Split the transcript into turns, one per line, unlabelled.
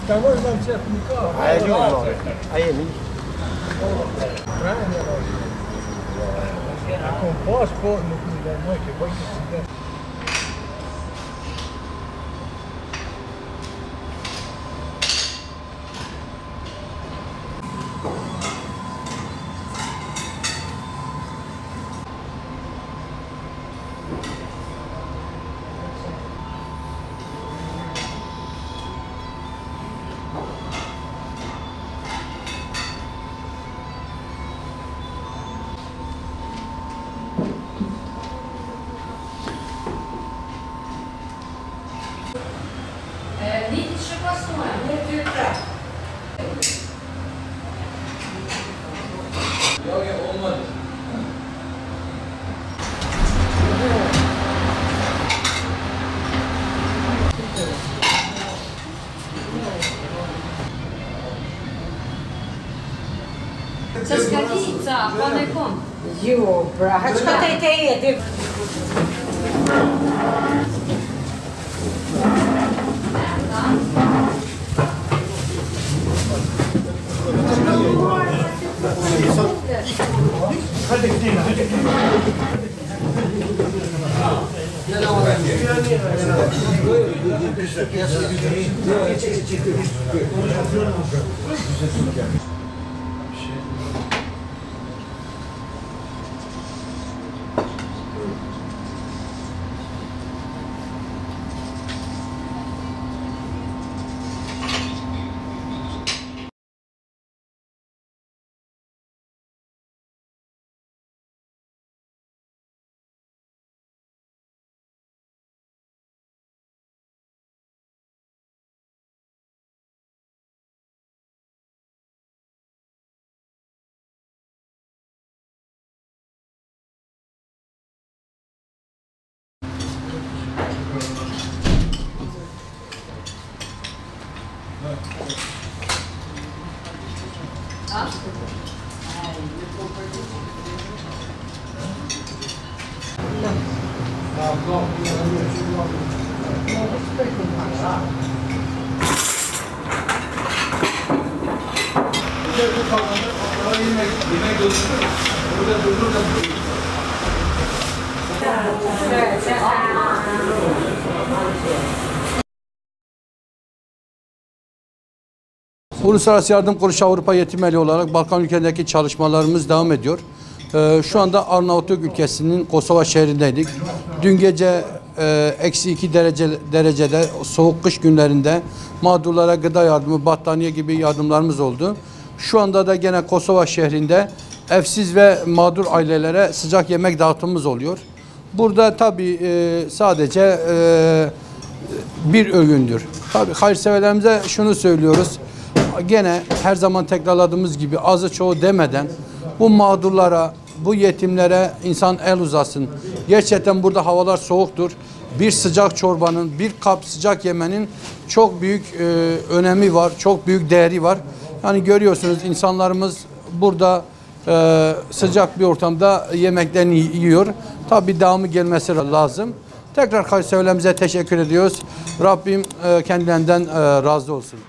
Estamos na cerca.
Aí ele não. Aí ele.
A composta, pô, no da noite, depois que se der.
Видите, классное, нет фильтра.
Olmadı.
Соскочиться, панеком.
Юбра, хачка ти.
Hadi gidelim, hadi gidelim.
Uluslararası Yardım Kuruluşu Avrupa Yetimeli olarak Balkan ülkelerindeki çalışmalarımız devam ediyor. Şu anda Arnavutluk ülkesinin Kosova şehrindeydik. Dün gece -2 derecede soğuk kış günlerinde mağdurlara gıda yardımı, battaniye gibi yardımlarımız oldu. Şu anda da gene Kosova şehrinde evsiz ve mağdur ailelere sıcak yemek dağıtımımız oluyor. Burada tabii sadece bir öğündür. Tabii hayırseverlerimize şunu söylüyoruz. Gene her zaman tekrarladığımız gibi azı çoğu demeden bu mağdurlara, bu yetimlere insan el uzasın. Gerçekten burada havalar soğuktur. Bir sıcak çorbanın, bir kap sıcak yemenin çok büyük önemi var, çok büyük değeri var. Yani görüyorsunuz insanlarımız burada sıcak bir ortamda yemeklerini yiyor. Tabii devamı gelmesi lazım. Tekrar hayırseverlerimize teşekkür ediyoruz. Rabbim kendilerinden razı olsun.